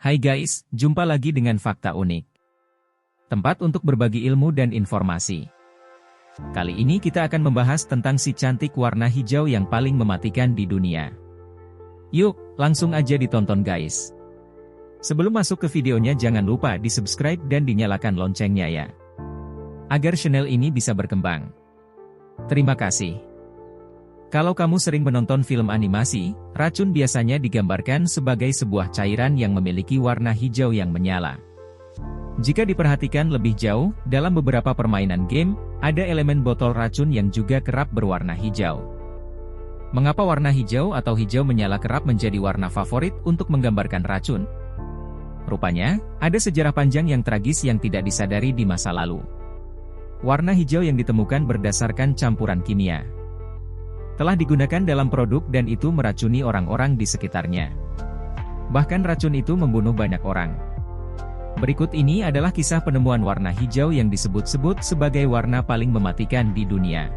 Hai guys, jumpa lagi dengan Fakta Unik. Tempat untuk berbagi ilmu dan informasi. Kali ini kita akan membahas tentang si cantik warna hijau yang paling mematikan di dunia. Yuk, langsung aja ditonton guys. Sebelum masuk ke videonya jangan lupa di-subscribe dan dinyalakan loncengnya ya. Agar channel ini bisa berkembang. Terima kasih. Kalau kamu sering menonton film animasi, racun biasanya digambarkan sebagai sebuah cairan yang memiliki warna hijau yang menyala. Jika diperhatikan lebih jauh, dalam beberapa permainan game, ada elemen botol racun yang juga kerap berwarna hijau. Mengapa warna hijau atau hijau menyala kerap menjadi warna favorit untuk menggambarkan racun? Rupanya, ada sejarah panjang yang tragis yang tidak disadari di masa lalu. Warna hijau yang ditemukan berdasarkan campuran kimia telah digunakan dalam produk dan itu meracuni orang-orang di sekitarnya. Bahkan racun itu membunuh banyak orang. Berikut ini adalah kisah penemuan warna hijau yang disebut-sebut sebagai warna paling mematikan di dunia.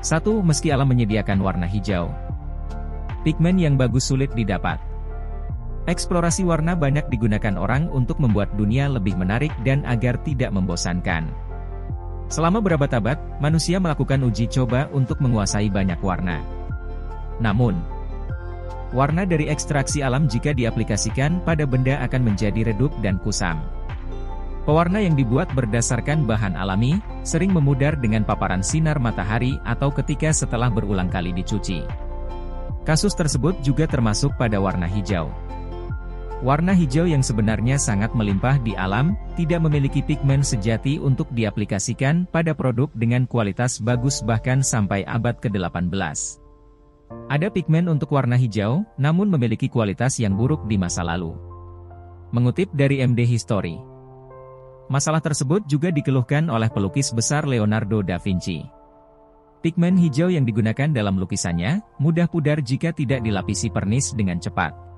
1. Meski alam menyediakan warna hijau, pigmen yang bagus sulit didapat. Eksplorasi warna banyak digunakan orang untuk membuat dunia lebih menarik dan agar tidak membosankan. Selama berabad-abad, manusia melakukan uji coba untuk menguasai banyak warna. Namun, warna dari ekstraksi alam jika diaplikasikan pada benda akan menjadi redup dan kusam. Pewarna yang dibuat berdasarkan bahan alami, sering memudar dengan paparan sinar matahari atau ketika setelah berulang kali dicuci. Kasus tersebut juga termasuk pada warna hijau. Warna hijau yang sebenarnya sangat melimpah di alam, tidak memiliki pigmen sejati untuk diaplikasikan pada produk dengan kualitas bagus bahkan sampai abad ke-18. Ada pigmen untuk warna hijau, namun memiliki kualitas yang buruk di masa lalu. Mengutip dari MD History, masalah tersebut juga dikeluhkan oleh pelukis besar Leonardo da Vinci. Pigmen hijau yang digunakan dalam lukisannya, mudah pudar jika tidak dilapisi pernis dengan cepat.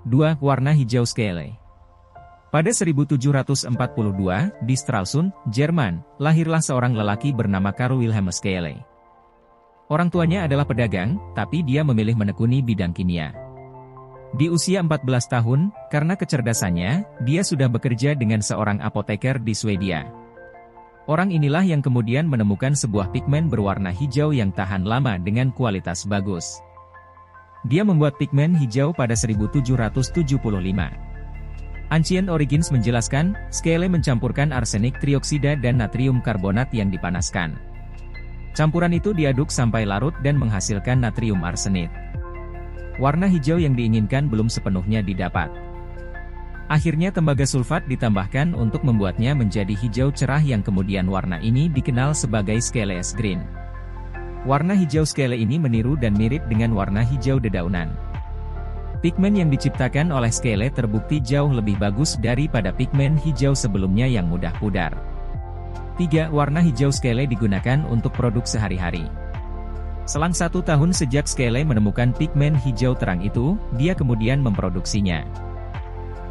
2. Warna hijau Scheele. Pada 1742, di Stralsund, Jerman, lahirlah seorang lelaki bernama Carl Wilhelm Scheele. Orang tuanya adalah pedagang, tapi dia memilih menekuni bidang kimia. Di usia 14 tahun, karena kecerdasannya, dia sudah bekerja dengan seorang apoteker di Swedia. Orang inilah yang kemudian menemukan sebuah pigmen berwarna hijau yang tahan lama dengan kualitas bagus. Dia membuat pigmen hijau pada 1775. Ancient Origins menjelaskan, Scheele mencampurkan arsenik trioksida dan natrium karbonat yang dipanaskan. Campuran itu diaduk sampai larut dan menghasilkan natrium arsenit. Warna hijau yang diinginkan belum sepenuhnya didapat. Akhirnya tembaga sulfat ditambahkan untuk membuatnya menjadi hijau cerah yang kemudian warna ini dikenal sebagai Scheele's Green. Warna hijau Scheele ini meniru dan mirip dengan warna hijau dedaunan. Pigmen yang diciptakan oleh Scheele terbukti jauh lebih bagus daripada pigmen hijau sebelumnya yang mudah pudar. 3. Warna hijau Scheele digunakan untuk produk sehari-hari. Selang 1 tahun sejak Scheele menemukan pigmen hijau terang itu, dia kemudian memproduksinya.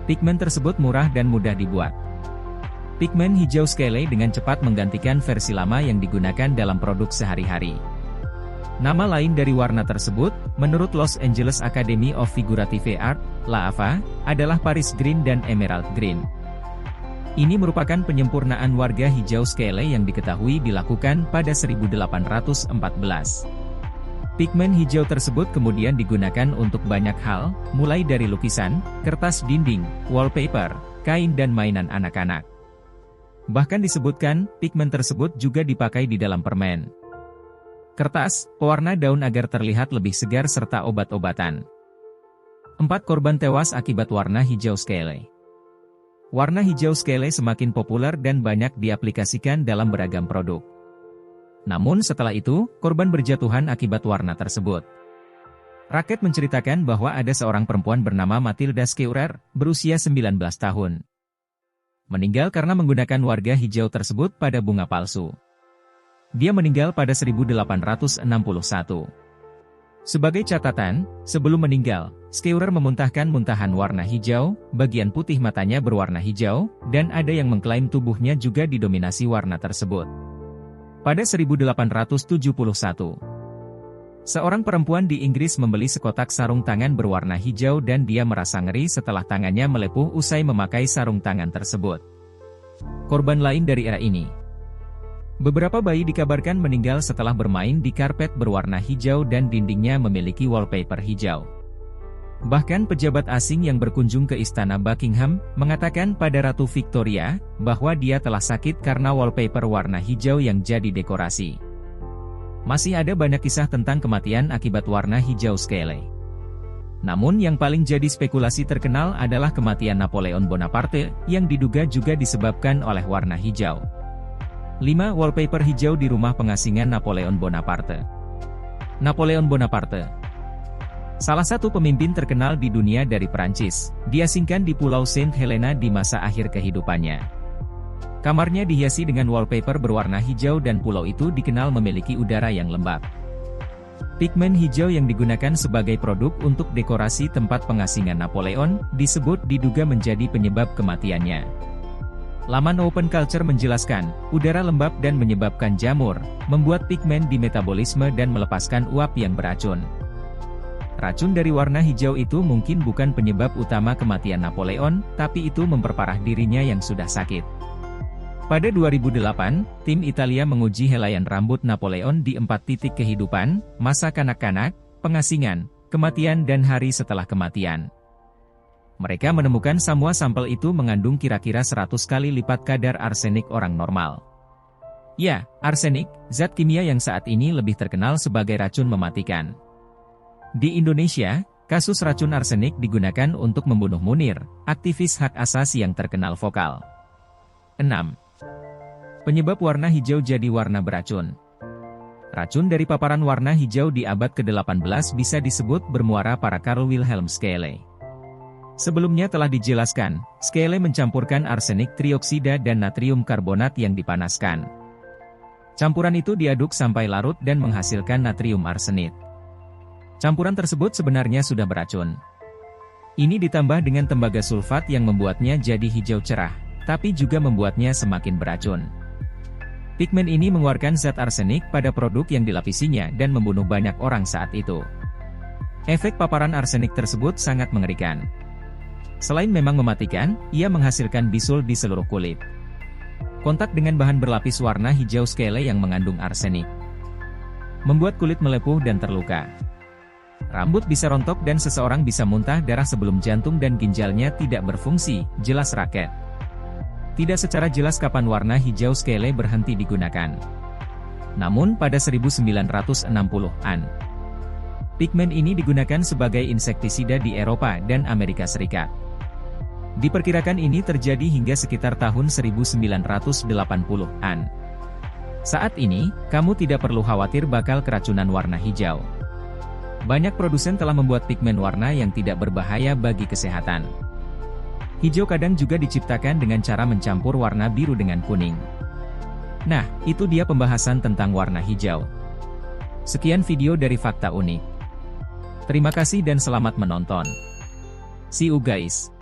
Pigmen tersebut murah dan mudah dibuat. Pigmen hijau Scheele dengan cepat menggantikan versi lama yang digunakan dalam produk sehari-hari. Nama lain dari warna tersebut, menurut Los Angeles Academy of Figurative Art, LAAFA, adalah Paris Green dan Emerald Green. Ini merupakan penyempurnaan warga hijau Scheele yang diketahui dilakukan pada 1814. Pigmen hijau tersebut kemudian digunakan untuk banyak hal, mulai dari lukisan, kertas dinding, wallpaper, kain dan mainan anak-anak. Bahkan disebutkan, pigmen tersebut juga dipakai di dalam permen, kertas, pewarna daun agar terlihat lebih segar serta obat-obatan. 4. Korban tewas akibat warna hijau Scheele. Warna hijau Scheele semakin populer dan banyak diaplikasikan dalam beragam produk. Namun setelah itu, korban berjatuhan akibat warna tersebut. Raket menceritakan bahwa ada seorang perempuan bernama Matilda Scheurer, berusia 19 tahun. Meninggal karena menggunakan warga hijau tersebut pada bunga palsu. Dia meninggal pada 1861. Sebagai catatan, sebelum meninggal, Scheurer memuntahkan muntahan warna hijau, bagian putih matanya berwarna hijau, dan ada yang mengklaim tubuhnya juga didominasi warna tersebut. Pada 1871, Seorang perempuan di Inggris membeli sekotak sarung tangan berwarna hijau dan dia merasa ngeri setelah tangannya melepuh usai memakai sarung tangan tersebut. Korban lain dari era ini. Beberapa bayi dikabarkan meninggal setelah bermain di karpet berwarna hijau dan dindingnya memiliki wallpaper hijau. Bahkan pejabat asing yang berkunjung ke Istana Buckingham mengatakan pada Ratu Victoria bahwa dia telah sakit karena wallpaper warna hijau yang jadi dekorasi. Masih ada banyak kisah tentang kematian akibat warna hijau sekele. Namun yang paling jadi spekulasi terkenal adalah kematian Napoleon Bonaparte, yang diduga juga disebabkan oleh warna hijau. 5. Wallpaper hijau di rumah pengasingan Napoleon Bonaparte. Napoleon Bonaparte, salah satu pemimpin terkenal di dunia dari Prancis, diasingkan di Pulau Saint Helena di masa akhir kehidupannya. Kamarnya dihiasi dengan wallpaper berwarna hijau dan pulau itu dikenal memiliki udara yang lembab. Pigmen hijau yang digunakan sebagai produk untuk dekorasi tempat pengasingan Napoleon, disebut diduga menjadi penyebab kematiannya. Laman Open Culture menjelaskan, udara lembab dan menyebabkan jamur, membuat pigmen di metabolisme dan melepaskan uap yang beracun. Racun dari warna hijau itu mungkin bukan penyebab utama kematian Napoleon, tapi itu memperparah dirinya yang sudah sakit. Pada 2008, tim Italia menguji helaian rambut Napoleon di 4 titik kehidupan, masa kanak-kanak, pengasingan, kematian dan hari setelah kematian. Mereka menemukan semua sampel itu mengandung kira-kira 100 kali lipat kadar arsenik orang normal. Ya, arsenik, zat kimia yang saat ini lebih terkenal sebagai racun mematikan. Di Indonesia, kasus racun arsenik digunakan untuk membunuh Munir, aktivis hak asasi yang terkenal vokal. 6. Penyebab warna hijau jadi warna beracun. Racun dari paparan warna hijau di abad ke-18 bisa disebut bermuara para Carl Wilhelm Scheele. Sebelumnya telah dijelaskan, Scheele mencampurkan arsenik trioksida dan natrium karbonat yang dipanaskan. Campuran itu diaduk sampai larut dan menghasilkan natrium arsenit. Campuran tersebut sebenarnya sudah beracun. Ini ditambah dengan tembaga sulfat yang membuatnya jadi hijau cerah, tapi juga membuatnya semakin beracun. Pigmen ini mengeluarkan zat arsenik pada produk yang dilapisinya dan membunuh banyak orang saat itu. Efek paparan arsenik tersebut sangat mengerikan. Selain memang mematikan, ia menghasilkan bisul di seluruh kulit. Kontak dengan bahan berlapis warna hijau Scheele yang mengandung arsenik membuat kulit melepuh dan terluka. Rambut bisa rontok dan seseorang bisa muntah darah sebelum jantung dan ginjalnya tidak berfungsi, jelas Raket. Tidak secara jelas kapan warna hijau Scheele berhenti digunakan. Namun pada 1960-an, pigmen ini digunakan sebagai insektisida di Eropa dan Amerika Serikat. Diperkirakan ini terjadi hingga sekitar tahun 1980-an. Saat ini, kamu tidak perlu khawatir bakal keracunan warna hijau. Banyak produsen telah membuat pigmen warna yang tidak berbahaya bagi kesehatan. Hijau kadang juga diciptakan dengan cara mencampur warna biru dengan kuning. Nah, itu dia pembahasan tentang warna hijau. Sekian video dari Fakta Unik. Terima kasih dan selamat menonton. See you guys.